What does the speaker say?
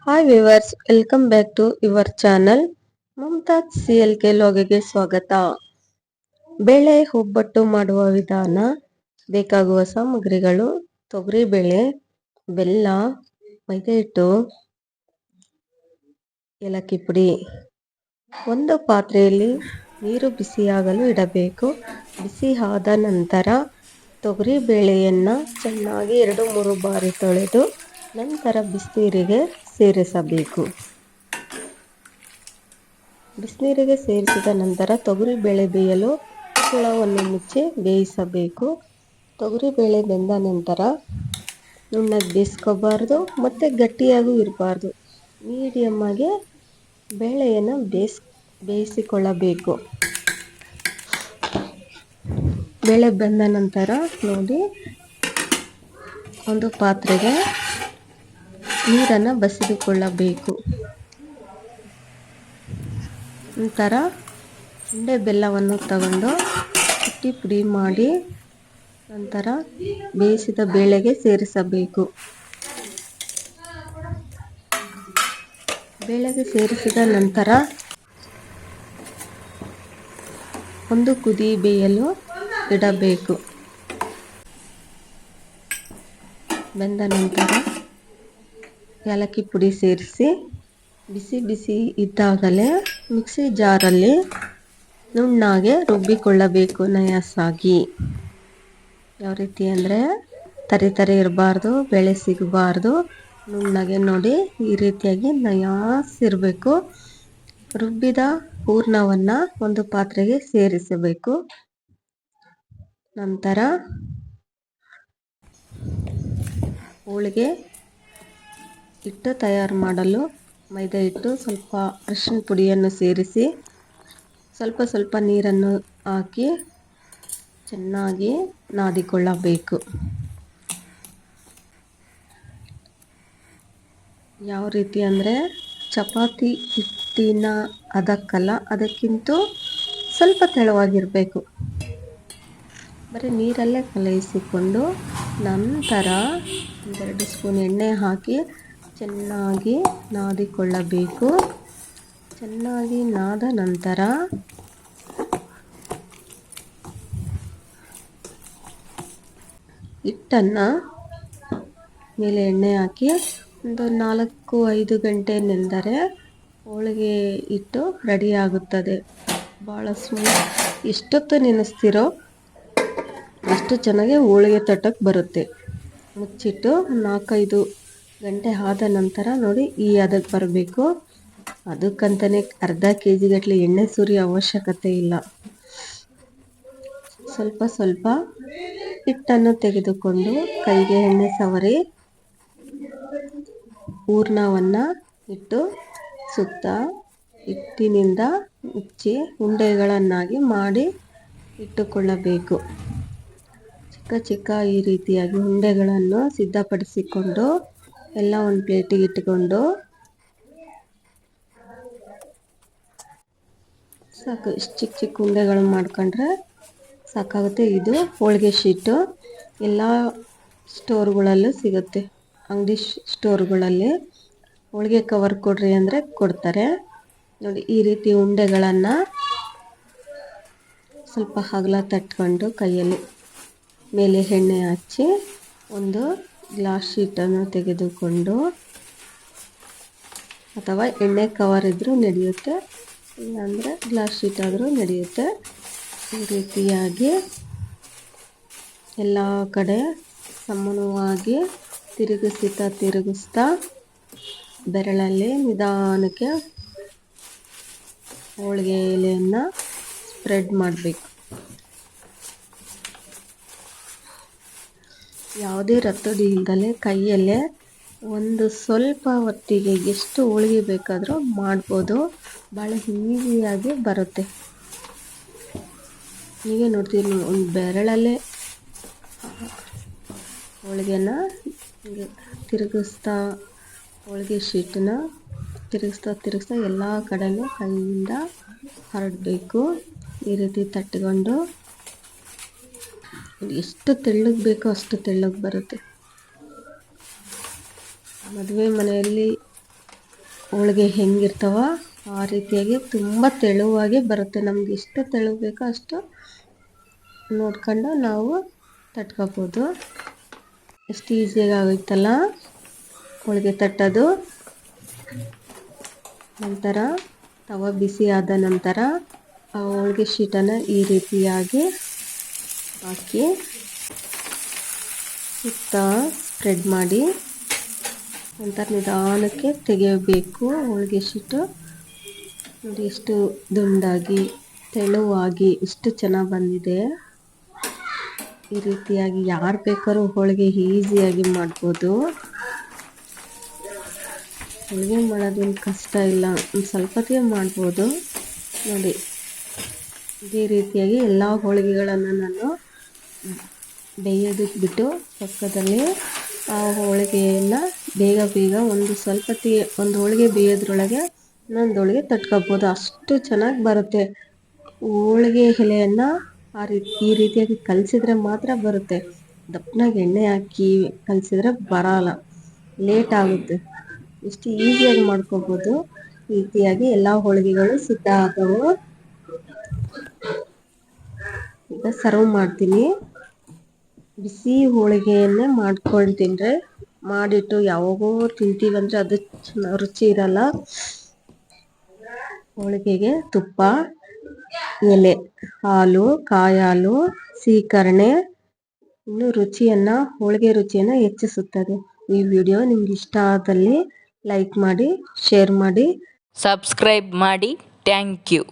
Hi viewers, welcome back to your channel Mumtaz CLK ಲಾಗಿಗೆ ಸ್ವಾಗತ. ಬೇಳೆ ಒಬ್ಬಟ್ಟು ಮಾಡುವ ವಿಧಾನ. ಬೇಕಾಗುವ ಸಾಮಗ್ರಿಗಳು: ತೊಗರಿ ಬೇಳೆ, ಬೆಲ್ಲ, ಮೈದಾ ಹಿಟ್ಟು, ಏಲಕ್ಕಿ ಪುಡಿ. ಒಂದು ಪಾತ್ರೆಯಲ್ಲಿ ನೀರು ಬಿಸಿಯಾಗಲು ಇಡಬೇಕು. ಬಿಸಿ ಆದ ನಂತರ ತೊಗರಿ ಬೇಳೆಯನ್ನು ಚೆನ್ನಾಗಿ 2-3 ಬಾರಿ ತೊಳೆದು ನಂತರ ಬಿಸಿನೀರಿಗೆ ಸೇರಿಸಬೇಕು. ಬಿಸಿನೀರಿಗೆ ಸೇರಿಸಿದ ನಂತರ ತೊಗರಿ ಬೇಳೆ ಬೇಯಲು ಮುಚ್ಚಳವನ್ನು ಮುಚ್ಚಿ ಬೇಯಿಸಬೇಕು. ತೊಗರಿ ಬೇಳೆ ಬೆಂದ ನಂತರ ನುಣ್ಣಗೆ ಬೇಯಿಸ್ಕೋಬಾರ್ದು ಮತ್ತು ಗಟ್ಟಿಯಾಗೂ ಇರಬಾರ್ದು. ಮೀಡಿಯಮ್ ಆಗಿ ಬೇಳೆಯನ್ನು ಬೇಯಿಸಿಕೊಳ್ಳಬೇಕು. ಬೇಳೆ ಬೆಂದ ನಂತರ ನೋಡಿ, ಒಂದು ಪಾತ್ರೆಗೆ ನೀರನ್ನು ಬಸಿದುಕೊಳ್ಳಬೇಕು. ನಂತರ ಉಂಡೆ ಬೆಲ್ಲವನ್ನು ತಗೊಂಡು ಕುಟ್ಟಿ ಪುಡಿ ಮಾಡಿ ನಂತರ ಬೇಯಿಸಿದ ಬೇಳೆಗೆ ಸೇರಿಸಬೇಕು. ಬೇಳೆಗೆ ಸೇರಿಸಿದ ನಂತರ ಒಂದು ಕುದಿ ಬೇಯಲು ಇಡಬೇಕು. ಬೆಂದ ನಂತರ ಏಲಕ್ಕಿ ಪುಡಿ ಸೇರಿಸಿ ಬಿಸಿ ಬಿಸಿ ಇದ್ದಾಗಲೇ ಮಿಕ್ಸಿ ಜಾರಲ್ಲಿ ನುಣ್ಣಗೆ ರುಬ್ಬಿಕೊಳ್ಳಬೇಕು. ನಯಸ್ಸಾಗಿ, ಯಾವ ರೀತಿ ಅಂದರೆ ತರಿ ಇರಬಾರ್ದು, ಬೇಳೆ ಸಿಗಬಾರ್ದು. ನುಣ್ಣಗೆ ನೋಡಿ, ಈ ರೀತಿಯಾಗಿ ನಯಸಿರಬೇಕು. ರುಬ್ಬಿದ ಹೂರ್ಣವನ್ನು ಒಂದು ಪಾತ್ರೆಗೆ ಸೇರಿಸಬೇಕು. ನಂತರ ಹೋಳಿಗೆ ಹಿಟ್ಟು ತಯಾರು ಮಾಡಲು ಮೈದಾ ಹಿಟ್ಟು, ಸ್ವಲ್ಪ ಅರಿಶಿನ ಪುಡಿಯನ್ನು ಸೇರಿಸಿ ಸ್ವಲ್ಪ ನೀರನ್ನು ಹಾಕಿ ಚೆನ್ನಾಗಿ ನಾದಿಕೊಳ್ಳಬೇಕು. ಯಾವ ರೀತಿ ಅಂದರೆ ಚಪಾತಿ ಹಿಟ್ಟಿನ ಅದಕ್ಕಲ್ಲ, ಅದಕ್ಕಿಂತ ಸ್ವಲ್ಪ ತೆಳುವಾಗಿರಬೇಕು. ಬರೀ ನೀರಲ್ಲೇ ಕಲಸಿಕೊಂಡು ನಂತರ 2 ಸ್ಪೂನ್ ಎಣ್ಣೆ ಹಾಕಿ ಚೆನ್ನಾಗಿ ನಾದಿಕೊಳ್ಳಬೇಕು. ಚೆನ್ನಾಗಿ ನಾದ ನಂತರ ಹಿಟ್ಟನ್ನು ಮೇಲೆ ಎಣ್ಣೆ ಹಾಕಿ ಒಂದು 4-5 ಗಂಟೆ ನೆಂದರೆ ಹೋಳಿಗೆ ಹಿಟ್ಟು ರೆಡಿ ಆಗುತ್ತದೆ. ಭಾಳ ಎಷ್ಟೊತ್ತು ನೆನೆಸ್ತಿರೋ ಅಷ್ಟು ಚೆನ್ನಾಗಿ ಹೋಳಿಗೆ ತಟ್ಟಕ್ಕೆ ಬರುತ್ತೆ. ಮುಚ್ಚಿಟ್ಟು 4-5 ಗಂಟೆ ಆದ ನಂತರ ನೋಡಿ, ಈ ಅದಕ್ಕೆ ಬರಬೇಕು. ಅದಕ್ಕಂತಲೇ ಅರ್ಧ kg ಗಟ್ಟಲೆ ಎಣ್ಣೆ ಸುರಿಯೋ ಅವಶ್ಯಕತೆ ಇಲ್ಲ. ಸ್ವಲ್ಪ ಹಿಟ್ಟನ್ನು ತೆಗೆದುಕೊಂಡು ಕೈಗೆ ಎಣ್ಣೆ ಸವರಿ ಹೂರ್ಣವನ್ನು ಇಟ್ಟು ಸುತ್ತ ಹಿಟ್ಟಿನಿಂದ ಮುಚ್ಚಿ ಉಂಡೆಗಳನ್ನಾಗಿ ಮಾಡಿ ಇಟ್ಟುಕೊಳ್ಳಬೇಕು. ಚಿಕ್ಕ ಈ ರೀತಿಯಾಗಿ ಉಂಡೆಗಳನ್ನು ಸಿದ್ಧಪಡಿಸಿಕೊಂಡು ಎಲ್ಲ ಒಂದು ಪ್ಲೇಟಿಗೆ ಇಟ್ಟುಕೊಂಡು ಸಾಕು. ಇಷ್ಟು ಚಿಕ್ಕ ಉಂಡೆಗಳು ಮಾಡ್ಕೊಂಡ್ರೆ ಸಾಕಾಗುತ್ತೆ. ಇದು ಹೋಳಿಗೆ ಶೀಟು ಎಲ್ಲ ಸ್ಟೋರ್ಗಳಲ್ಲೂ ಸಿಗುತ್ತೆ. ಅಂಗಡಿ ಸ್ಟೋರ್ಗಳಲ್ಲಿ ಹೋಳಿಗೆ ಕವರ್ ಕೊಡ್ರಿ ಅಂದರೆ ಕೊಡ್ತಾರೆ. ನೋಡಿ, ಈ ರೀತಿ ಉಂಡೆಗಳನ್ನು ಸ್ವಲ್ಪ ಅಗಲ ತಟ್ಕೊಂಡು ಕೈಯಲ್ಲಿ ಮೇಲೆ ಎಣ್ಣೆ ಹಚ್ಚಿ ಒಂದು ಗ್ಲಾಸ್ ಶೀಟನ್ನು ತೆಗೆದುಕೊಂಡು, ಅಥವಾ ಎಣ್ಣೆ ಕವರ್ ಇದ್ದರೂ ನಡೆಯುತ್ತೆ, ಇಲ್ಲಾಂದರೆ ಗ್ಲಾಸ್ ಶೀಟ್ ಆದರೂ ನಡೆಯುತ್ತೆ. ಈ ರೀತಿಯಾಗಿ ಎಲ್ಲ ಕಡೆ ಸಮಾನವಾಗಿ ತಿರುಗಿಸ್ತಾ ಬೆರಳಲ್ಲಿ ನಿಧಾನಕ್ಕೆ ಹೋಳಿಗೆ ಎಲೆಯನ್ನು ಸ್ಪ್ರೆಡ್ ಮಾಡಬೇಕು. ಯಾವುದೇ ರತ್ತಡಿ ಇಲ್ದಲೆ ಕೈಯಲ್ಲೇ ಒಂದು ಸ್ವಲ್ಪ ಹೊತ್ತಿಗೆ ಎಷ್ಟು ಹೋಳಿಗೆ ಬೇಕಾದರೂ ಮಾಡ್ಬೋದು. ಭಾಳ ಈಸಿಯಾಗಿ ಬರುತ್ತೆ. ನೀವೇ ನೋಡ್ತೀರಿ, ಒಂದು ಬೆರಳಲ್ಲೇ ಹೋಳಿಗೆನ ತಿರುಗಿಸ್ತಾ ಹೋಳಿಗೆ ಶೀಟನ್ನ ತಿರುಗಿಸ್ತಾ ಎಲ್ಲ ಕಡೆಯೂ ಕೈಯಿಂದ ಹರಡಬೇಕು. ಈ ರೀತಿ ತಟ್ಕೊಂಡು ಎಷ್ಟು ತೆಳ್ಳಗೆ ಬೇಕೋ ಅಷ್ಟು ತೆಳ್ಳಗೆ ಬರುತ್ತೆ. ಮದುವೆ ಮನೆಯಲ್ಲಿ ಹೋಳಿಗೆ ಹೆಂಗಿರ್ತಾವ ಆ ರೀತಿಯಾಗಿ ತುಂಬ ತೆಳುವಾಗಿ ಬರುತ್ತೆ. ನಮ್ಗೆ ಎಷ್ಟು ತೆಳು ಬೇಕೋ ಅಷ್ಟು ನೋಡ್ಕೊಂಡು ನಾವು ತಟ್ಕೋಬೋದು. ಎಷ್ಟು ಈಸಿಯಾಗಿ ಆಗುತ್ತಲ್ಲ ಹೋಳಿಗೆ ತಟ್ಟೋದು. ನಂತರ ತವ ಬಿಸಿ ಆದ ನಂತರ ಆ ಹೋಳಿಗೆ ಶೀಟನ್ನು ಈ ರೀತಿಯಾಗಿ ಹಾಕಿ ಸುತ್ತ ಸ್ಪ್ರೆಡ್ ಮಾಡಿ ನಂತರ ನಿಧಾನಕ್ಕೆ ತೆಗೆಯಬೇಕು. ಹೋಳಿಗೆ ಶೀಟು ನೋಡಿ ಎಷ್ಟು ದುಂಡಾಗಿ ತೆಳುವಾಗಿ ಎಷ್ಟು ಚೆನ್ನಾಗಿ ಬಂದಿದೆ. ಈ ರೀತಿಯಾಗಿ ಯಾರು ಬೇಕಾದ್ರೂ ಹೋಳಿಗೆ ಈಸಿಯಾಗಿ ಮಾಡ್ಬೋದು. ಹೋಳಿಗೆ ಮಾಡೋದೇನು ಕಷ್ಟ ಇಲ್ಲ, ಒಂದು ಸ್ವಲ್ಪತ್ತಿಗೆ ಮಾಡ್ಬೋದು. ನೋಡಿ ಇದೇ ರೀತಿಯಾಗಿ ಎಲ್ಲ ಹೋಳಿಗೆಗಳನ್ನು ನಾನು ಬೇಯೋದಕ್ಕೆ ಬಿಟ್ಟು ಪಕ್ಕದಲ್ಲಿ ಆ ಹೋಳಿಗೆಯನ್ನು ಬೇಗ ಒಂದು ಹೋಳಿಗೆ ಬೇಯೋದ್ರೊಳಗೆ ಇನ್ನೊಂದು ಹೋಳಿಗೆ ತಟ್ಕೋಬೋದು. ಅಷ್ಟು ಚೆನ್ನಾಗಿ ಬರುತ್ತೆ. ಹೋಳಿಗೆ ಎಲೆಯನ್ನು ಈ ರೀತಿಯಾಗಿ ಕಲಸಿದ್ರೆ ಮಾತ್ರ ಬರುತ್ತೆ. ದಪ್ಪನಾಗಿ ಎಣ್ಣೆ ಹಾಕಿ ಕಲಸಿದ್ರೆ ಬರಲ್ಲ, ಲೇಟ್ ಆಗುತ್ತೆ. ಎಷ್ಟು ಈಸಿಯಾಗಿ ಮಾಡ್ಕೋಬೋದು. ಈ ರೀತಿಯಾಗಿ ಎಲ್ಲ ಹೋಳಿಗೆಗಳು ಸಿದ್ಧ ಆದವು. ಈಗ ಸರ್ವ್ ಮಾಡ್ತೀನಿ. ಬಿಸಿ ಹೋಳಿಗೆಯನ್ನೇ ಮಾಡ್ಕೊಂಡು ತಿಂದರೆ, ಮಾಡಿಟ್ಟು ಯಾವಾಗೋ ತಿಂತೀವಂದರೆ ಅದು ರುಚಿ ಇರಲ್ಲ. ಹೋಳಿಗೆಗೆ ತುಪ್ಪ, ಎಲೆ, ಹಾಲು, ಕಾಯಿ ಹಾಲು, ಸೀಕರಣೆ ಇನ್ನು ಹೋಳಿಗೆ ರುಚಿಯನ್ನು ಹೆಚ್ಚಿಸುತ್ತದೆ. ಈ ವಿಡಿಯೋ ನಿಮ್ಗೆ ಇಷ್ಟ ಆದಲ್ಲಿ ಲೈಕ್ ಮಾಡಿ, ಶೇರ್ ಮಾಡಿ, ಸಬ್ಸ್ಕ್ರೈಬ್ ಮಾಡಿ. Thank you.